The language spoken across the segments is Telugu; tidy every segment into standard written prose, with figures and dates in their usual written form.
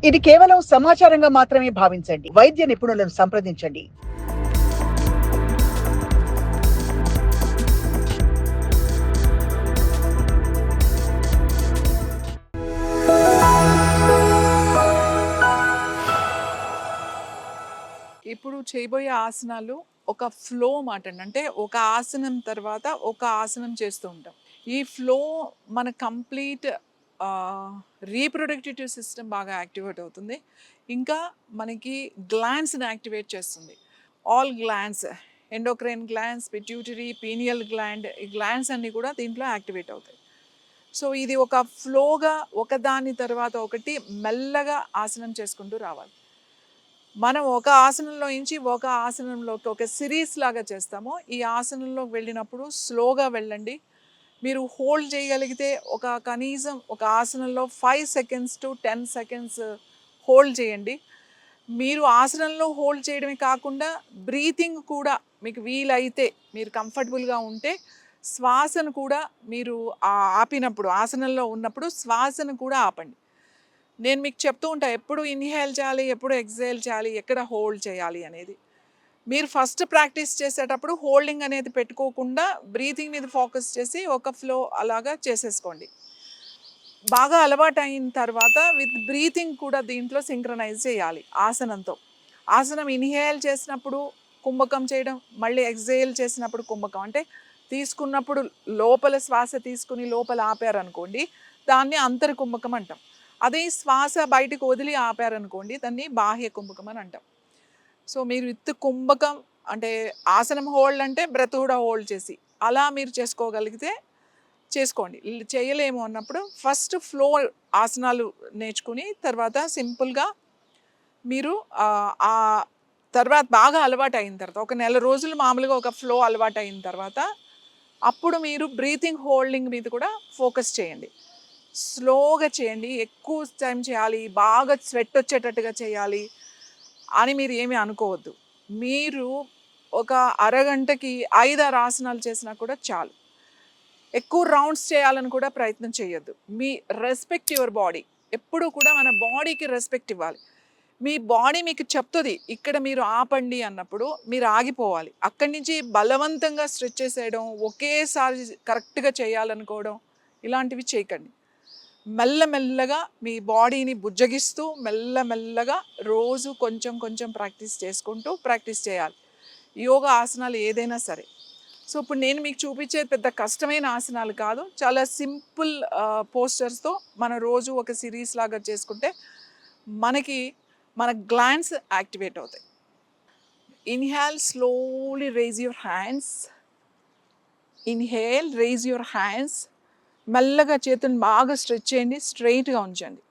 ఇది కేవలం సమాచారంగా మాత్రమే భావించండి. వైద్య నిపుణులను సంప్రదించండి. ఇప్పుడు చేయబోయే ఆసనాలు ఒక ఫ్లో మాట అండి. అంటే ఒక ఆసనం తర్వాత ఒక ఆసనం చేస్తూ ఉంటాం. ఈ ఫ్లో మన కంప్లీట్ రీప్రొడక్టివ్ సిస్టమ్ బాగా యాక్టివేట్ అవుతుంది. ఇంకా మనకి గ్లాండ్స్ని యాక్టివేట్ చేస్తుంది. All glands, endocrine glands, pituitary, pineal gland, ఈ గ్లాండ్స్ అన్నీ కూడా దీంట్లో యాక్టివేట్ అవుతాయి. సో ఇది ఒక ఫ్లోగా ఒకదాని తర్వాత ఒకటి మెల్లగా ఆసనం చేసుకుంటూ రావాలి. మనం ఒక ఆసనంలో నుంచి ఒక ఆసనంలోకి ఒక సిరీస్ లాగా చేస్తాము. ఈ ఆసనంలోకి వెళ్ళినప్పుడు స్లోగా వెళ్ళండి. మీరు హోల్డ్ చేయగలిగితే కనీసం ఒక ఆసనంలో 5 సెకండ్స్ టు 10 సెకండ్స్ హోల్డ్ చేయండి. మీరు ఆసనంలో హోల్డ్ చేయడమే కాకుండా బ్రీతింగ్ కూడా మీకు వీలైతే, మీరు కంఫర్టబుల్గా ఉంటే శ్వాసను కూడా మీరు ఆపినప్పుడు, ఆసనంలో ఉన్నప్పుడు శ్వాసను కూడా ఆపండి. నేను మీకు చెప్తూ ఉంటా, ఎప్పుడు ఇన్హేల్ చేయాలి, ఎప్పుడు ఎక్సేల్ చేయాలి, ఎక్కడ హోల్డ్ చేయాలి అనేది. మీరు ఫస్ట్ ప్రాక్టీస్ చేసేటప్పుడు హోల్డింగ్ అనేది పెట్టుకోకుండా బ్రీతింగ్ మీద ఫోకస్ చేసి ఒక ఫ్లో అలాగా చేసేసుకోండి. బాగా అలవాటు అయిన తర్వాత విత్ బ్రీతింగ్ కూడా దీంట్లో సింక్రనైజ్ చేయాలి ఆసనంతో. ఆసనం ఇన్హేల్ చేసినప్పుడు కుంభకం చేయడం, మళ్ళీ ఎక్సేల్ చేసినప్పుడు కుంభకం. అంటే తీసుకున్నప్పుడు లోపల శ్వాస తీసుకుని లోపల ఆపారనుకోండి, దాన్ని అంతర్ కుంభకం అంటాం. అదే శ్వాస బయటకు వదిలి ఆపారనుకోండి, దాన్ని బాహ్య కుంభకం అని అంటాం. సో మీరు విత్ కుంభకం అంటే ఆసనం హోల్డ్ అంటే బ్రెత్ కూడా హోల్డ్ చేసి అలా మీరు చేసుకోగలిగితే చేసుకోండి. చేయలేము అన్నప్పుడు ఫస్ట్ ఫ్లో ఆసనాలు నేర్చుకుని తర్వాత సింపుల్గా మీరు ఆ తర్వాత బాగా అలవాటు అయిన తర్వాత ఒక నెల రోజులు మామూలుగా ఒక ఫ్లో అలవాటు అయిన తర్వాత అప్పుడు మీరు బ్రీతింగ్ హోల్డింగ్ మీద కూడా ఫోకస్ చేయండి. స్లోగా చేయండి. ఎక్కువ టైం చేయాలి, బాగా స్వెట్ వచ్చేటట్టుగా చేయాలి అని మీరు ఏమీ అనుకోవద్దు. మీరు ఒక అరగంటకి 5-6 ఆసనాలు చేసినా కూడా చాలు. ఎక్కువ రౌండ్స్ చేయాలని కూడా ప్రయత్నం చేయొద్దు. మీ రెస్పెక్ట్ యువర్ బాడీ. ఎప్పుడూ కూడా మన బాడీకి రెస్పెక్ట్ ఇవ్వాలి. మీ బాడీ మీకు చెప్తుంది ఇక్కడ మీరు ఆపండి అన్నప్పుడు మీరు ఆగిపోవాలి. అక్కడి నుంచి బలవంతంగా స్ట్రెచ్ చేసేయడం, ఒకేసారి కరెక్ట్గా చేయాలనుకోవడం ఇలాంటివి చేయకండి. మెల్లమెల్లగా మీ బాడీని బుజ్జగిస్తూ మెల్లమెల్లగా రోజు కొంచెం కొంచెం ప్రాక్టీస్ చేయాలి. యోగా ఆసనాలు ఏదైనా సరే. సో ఇప్పుడు నేను మీకు చూపించేది పెద్ద కష్టమైన ఆసనాలు కాదు, చాలా సింపుల్ పోస్చర్స్తో మన రోజు ఒక సిరీస్ లాగా చేసుకుంటే మన గ్లాండ్స్ యాక్టివేట్ అవుతాయి. Inhale, slowly rise your hands. Inhale, rise your hands. మెల్లగా చేతులను బాగా స్ట్రెచ్ చేయండి, స్ట్రైట్గా ఉంచండి.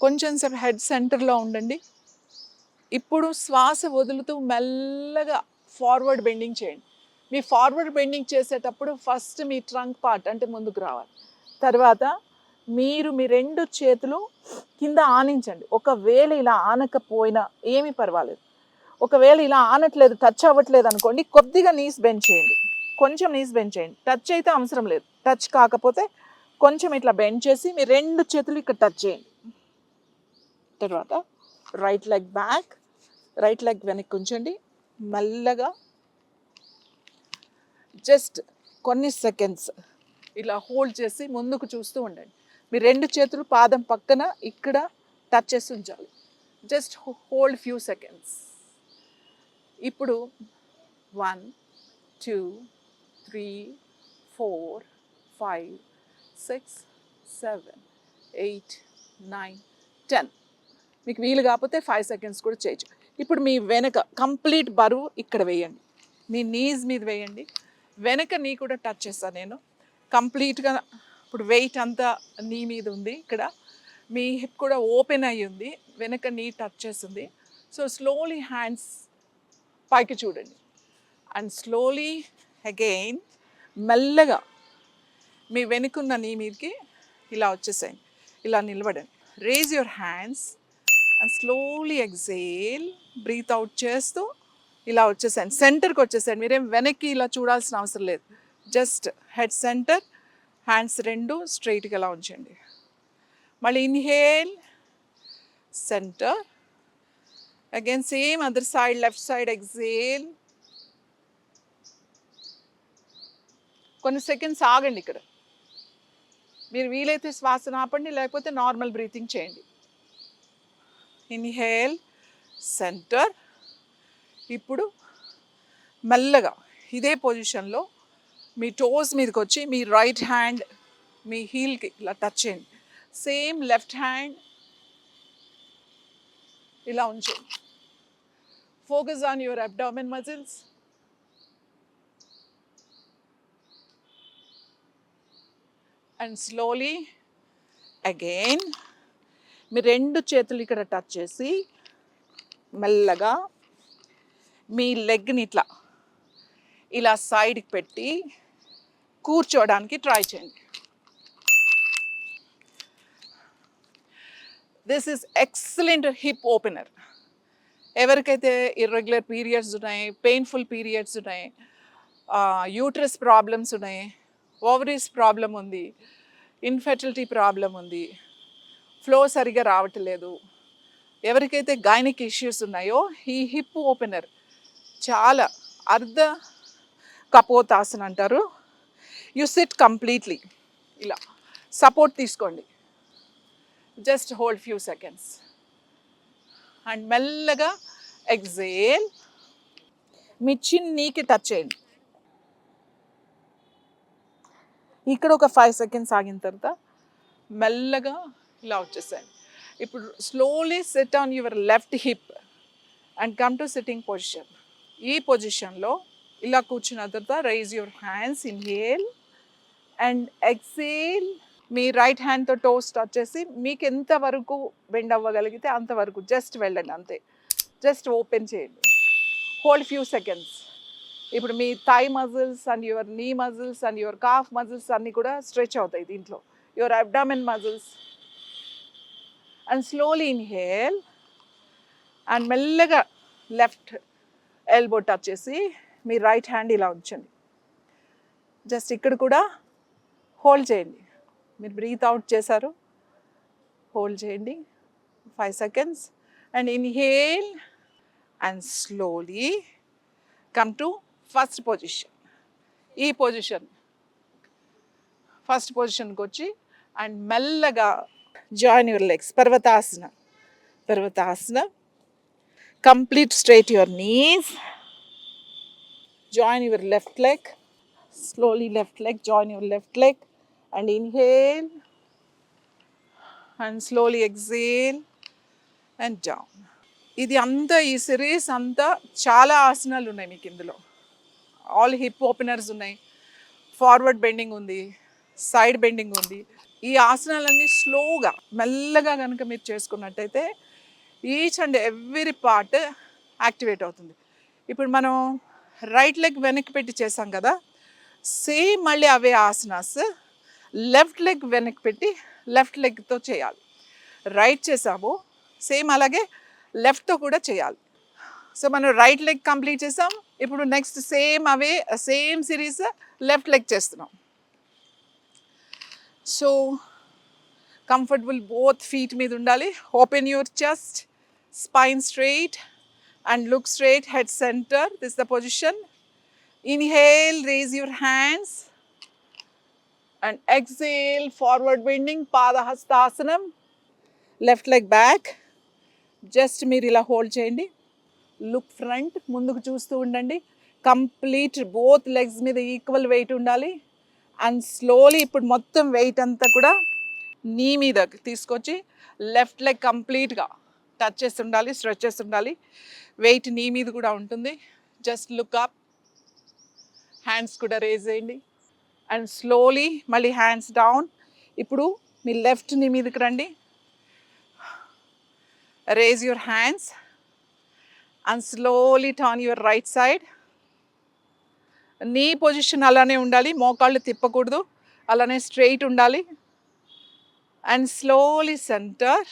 కొంచెం సేపు హెడ్ సెంటర్లో ఉండండి. ఇప్పుడు శ్వాస వదులుతూ మెల్లగా ఫార్వర్డ్ బెండింగ్ చేయండి. మీ ఫార్వర్డ్ బెండింగ్ చేసేటప్పుడు ఫస్ట్ మీ ట్రంక్ పార్ట్ అంటే ముందుకు రావాలి. తర్వాత మీ 2 చేతులు కింద ఆనించండి. ఒకవేళ ఇలా ఆనకపోయినా ఏమీ పర్వాలేదు. ఒకవేళ ఇలా ఆనట్లేదు, టచ్ అవ్వట్లేదు అనుకోండి, కొద్దిగా నీస్ బెండ్ చేయండి. కొంచెం నీస్ బెండ్ చేయండి. టచ్ అయితే అవసరం లేదు. టచ్ కాకపోతే కొంచెం ఇట్లా బెండ్ చేసి మీ 2 చేతులు ఇక్కడ టచ్ చేయండి. తర్వాత right leg back, right leg వెనక్కి ఉంచండి. మెల్లగా జస్ట్ కొన్ని సెకండ్స్ ఇలా హోల్డ్ చేసి ముందుకు చూస్తూ ఉండండి. మీ 2 చేతులు పాదం పక్కన ఇక్కడ టచ్ చేసి ఉంచాలి. Just hold few seconds. ఇప్పుడు 1 2 3 4 5 6 7 8 9 10. మీకు వీలు కాకపోతే 5 సెకండ్స్ కూడా చేయొచ్చు. ఇప్పుడు మీ వెనక కంప్లీట్ బరువు ఇక్కడ వేయండి. మీ నీస్ మీద వేయండి. వెనక నీ కూడా టచ్ చేస్తాను నేను కంప్లీట్గా. ఇప్పుడు వెయిట్ అంతా నీ మీద ఉంది. ఇక్కడ మీ హిప్ కూడా ఓపెన్ అయ్యి ఉంది, వెనక నీ టచ్ చేస్తుంది. సో స్లోలీ హ్యాండ్స్ పైకి చూడండి అండ్ స్లోలీ అగైన్ మెల్లగా మీ వెనుకున్న నీ మీదకి ఇలా వచ్చేసాయండి. ఇలా నిలబడండి. Raise your hands and slowly exhale. Breathe out చేస్తూ ఇలా వచ్చేసాను, సెంటర్కి వచ్చేసాను. మీరేం వెనక్కి ఇలా చూడాల్సిన అవసరం లేదు. జస్ట్ హెడ్ సెంటర్, హ్యాండ్స్ 2 స్ట్రైట్గా ఇలా ఉంచండి. మళ్ళీ inhale, center. Again same other side, left side, exhale. కొన్ని సెకండ్స్ ఆగండి ఇక్కడ. మీరు వీలైతే శ్వాసను ఆపండి, లేకపోతే నార్మల్ బ్రీతింగ్ చేయండి. Inhale, centre. ఇప్పుడు మెల్లగా ఇదే పొజిషన్లో మీ టోస్ మీదకి వచ్చి మీ రైట్ హ్యాండ్ మీ హీల్కి ఇలా టచ్ చేయండి. సేమ్ లెఫ్ట్ హ్యాండ్ ఇలా ఉంచండి. Focus on your abdomen muscles. And slowly again మీ రెండు చేతులు ఇక్కడ టచ్ చేసి మెల్లగా మీ లెగ్ని ఇట్లా ఇలా సైడ్కి పెట్టి కూర్చోవడానికి ట్రై చేయండి. This is excellent hip opener. ఎవరికైతే ఇర్రెగ్యులర్ పీరియడ్స్ ఉన్నాయి, పెయిన్ఫుల్ పీరియడ్స్ ఉన్నాయి, యూట్రస్ ప్రాబ్లమ్స్ ఉన్నాయి, ఓవరీస్ ప్రాబ్లం ఉంది, ఇన్ఫెర్టిలిటీ ప్రాబ్లం ఉంది, ఫ్లో సరిగా రావట్లేదు, ఎవరికైతే గైనిక్ ఇష్యూస్ ఉన్నాయో ఈ హిప్ ఓపెనర్ చాలా అర్ధ కపోతాసన అంటారు. యు సిట్ కంప్లీట్లీ ఇలా సపోర్ట్ తీసుకోండి. Just hold few seconds and మెల్లగా ఎగ్జేల్. మీ చిన్నీకి టచ్ చేయండి. ఇక్కడ ఒక 5 సెకండ్స్ ఆగిన తర్వాత మెల్లగా ఇలా వచ్చేసాయి. ఇప్పుడు slowly SIT on your left hip and come to sitting position. ఈ పొజిషన్లో ఇలా కూర్చున్న తర్వాత rise your hands, inhale and exhale. Me right హ్యాండ్తో టోస్ టచ్ చేసి మీకు ఎంతవరకు బెండ్ అవ్వగలిగితే అంతవరకు జస్ట్ వెళ్ళండి, అంతే. జస్ట్ ఓపెన్ చేయండి. Hold few seconds. ఇప్పుడు మీ థై మజిల్స్ అండ్ యువర్ నీ muscles and your calf muscles అన్నీ కూడా స్ట్రెచ్ అవుతాయి దీంట్లో. Your abdomen muscles. And slowly inhale and మెల్లగా లెఫ్ట్ ఎల్బో టచ్ చేసి మీ రైట్ హ్యాండ్ ఇలా ఉంచండి. జస్ట్ ఇక్కడ కూడా హోల్డ్ చేయండి. మీరు బ్రీత్ అవుట్ చేశారు, హోల్డ్ చేయండి 5 seconds and inhale and slowly come to first position. ఈ పొజిషన్ ఫస్ట్ పొజిషన్కి వచ్చి అండ్ మెల్లగా join your legs. Parvatasana. Parvatasana. Complete straight your knees. Join your left leg. Slowly left leg. Join your left leg and inhale and slowly exhale and down. ఇది అంతా ఈ సిరీస్ అంతా చాలా ఆసనాలు ఉన్నాయి మీకు ఇందులో. ఆల్ హిప్ ఓపెనర్స్ ఉన్నాయి, ఫార్వర్డ్ బెండింగ్ ఉంది, సైడ్ బెండింగ్ ఉంది. ఈ ఆసనాలన్నీ స్లోగా మెల్లగా కనుక మీరు చేసుకున్నట్టయితే each and every part activate అవుతుంది. ఇప్పుడు మనం రైట్ లెగ్ వెనక్కి పెట్టి చేసాం కదా, సేమ్ మళ్ళీ అవే ఆసనాస్ లెఫ్ట్ లెగ్ వెనక్కి పెట్టి లెఫ్ట్ లెగ్తో చేయాలి. రైట్ చేసాము, సేమ్ అలాగే లెఫ్ట్తో కూడా చేయాలి. సో మనం రైట్ లెగ్ కంప్లీట్ చేసాం. ఇప్పుడు నెక్స్ట్ సేమ్ అవే సేమ్ సిరీస్ లెఫ్ట్ లెగ్ చేస్తున్నాం. సో కంఫర్టబుల్ బోత్ ఫీట్ మీద ఉండాలి. Open your chest, spine straight and look straight, head center. This the position. Inhale, raise your hands and exhale, forward bending, Padahastasana. Left leg back. Just మీరు ఇలా హోల్డ్ చేయండి. లుక్ ఫ్రంట్, ముందుకు చూస్తూ ఉండండి. కంప్లీట్ బోత్ లెగ్స్ మీద ఈక్వల్ వెయిట్ ఉండాలి. అండ్ స్లోలీ ఇప్పుడు మొత్తం వెయిట్ అంతా కూడా నీ మీద తీసుకొచ్చి లెఫ్ట్ లెగ్ కంప్లీట్గా టచ్ చేసి ఉండాలి, స్ట్రెచ్ చేసి ఉండాలి. వెయిట్ నీ మీద కూడా ఉంటుంది. Just look up. హ్యాండ్స్ కూడా రేజ్ చేయండి అండ్ స్లోలీ మళ్ళీ హ్యాండ్స్ డౌన్. ఇప్పుడు మీ లెఫ్ట్ నీ మీదకి రండి. Raise your hands and slowly turn your right side. Knee position అలానే ఉండాలి, మోకాళ్ళు తిప్పకూడదు, అలానే స్ట్రెయిట్ ఉండాలి. And slowly center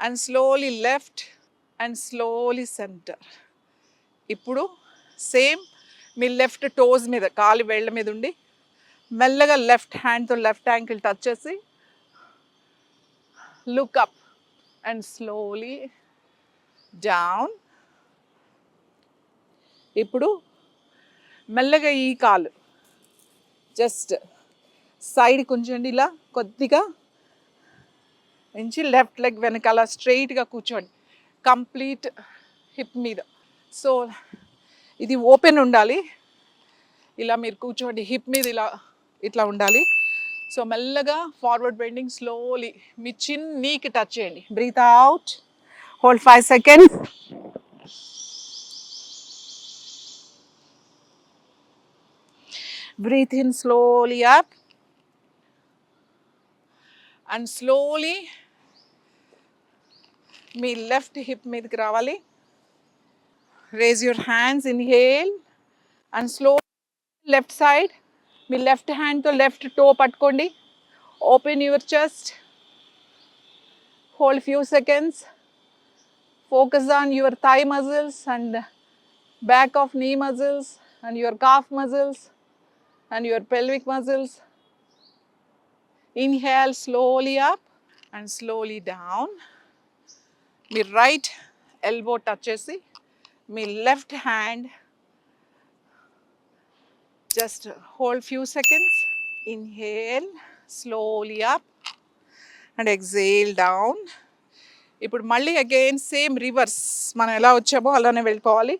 and slowly left and slowly center. ఇప్పుడు సేమ్ మీ లెఫ్ట్ టోస్ మీద, కాలి వేళ్ళ మీద ఉండి మెల్లగా లెఫ్ట్ హ్యాండ్తో లెఫ్ట్ యాంకిల్ టచ్ చేసి look up. and slowly down. ఇప్పుడు మెల్లగా ఈ కాలు జస్ట్ సైడ్ కొంచెం ఇలా కొద్దిగా నుంచి లెఫ్ట్ లెగ్ వెనకాల స్ట్రైట్గా కూర్చోండి, కంప్లీట్ హిప్ మీద. సో ఇది ఓపెన్ ఉండాలి, ఇలా మీరు కూర్చోండి, హిప్ మీద ఇలా ఇట్లా ఉండాలి. సో మెల్లగా ఫార్వర్డ్ బెండింగ్, స్లోలీ మీ చిన్ నీకి టచ్ చేయండి. Breathe out, hold 5 seconds. Breathe in slowly up and slowly మీ లెఫ్ట్ హిప్ మీదకి రావాలి. Raise your hands, inhale and slow left side. Me left హ్యాండ్తో లెఫ్ట్ టో పట్టుకోండి. Open your chest, hold few seconds. Focus on your thigh muscles and back of knee muscles and your calf muscles and your pelvic muscles. Inhale slowly up and slowly down. మీ రైట్ ఎల్బో టచ్ చేసి మీ left hand just hold few seconds. Inhale slowly up and exhale down. ఇప్పుడు మళ్ళీ అగైన్ సేమ్ రివర్స్, మనం ఎలా వచ్చామో అలానే వెళ్ళిపోవాలి.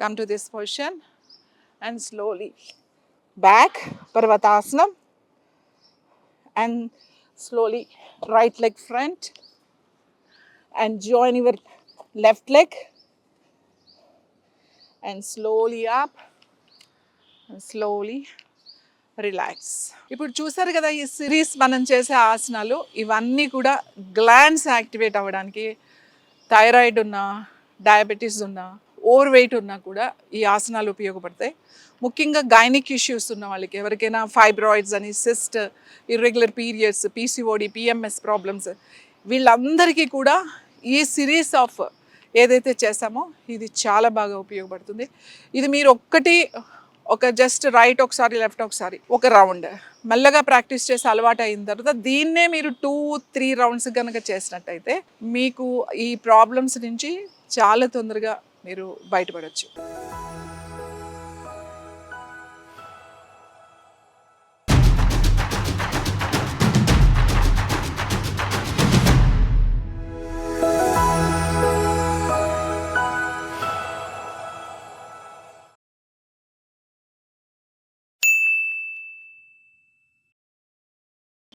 Come to this position and slowly back, పర్వతాసనం, and slowly right leg front and join your left leg and slowly up and slowly relax. ఇప్పుడు చూసారు కదా ఈ సిరీస్ మనం చేసే ఆసనాలు, ఇవన్నీ కూడా గ్లాండ్స్ యాక్టివేట్ అవ్వడానికి, థైరాయిడ్ ఉన్నా, డయాబెటీస్ ఉన్నా, ఓవర్ వెయిట్ ఉన్నా కూడా ఈ ఆసనాలు ఉపయోగపడతాయి. ముఖ్యంగా గైనిక్ ఇష్యూస్ ఉన్న వాళ్ళకి, ఎవరికైనా ఫైబ్రాయిడ్స్ అని, cyst, irregular periods, PCOD, PMS problems, వీళ్ళందరికీ కూడా ఈ సిరీస్ ఆఫ్ ఏదైతే చేసామో ఇది చాలా బాగా ఉపయోగపడుతుంది. ఇది మీరు ఒక జస్ట్ రైట్ ఒకసారి, లెఫ్ట్ ఒకసారి, ఒక రౌండ్ మెల్లగా ప్రాక్టీస్ చేసి అలవాటు అయిన తర్వాత దీన్నే మీరు 2-3 రౌండ్స్ కనుక చేసినట్టయితే మీకు ఈ ప్రాబ్లమ్స్ నుంచి చాలా తొందరగా మీరు బయటపడవచ్చు.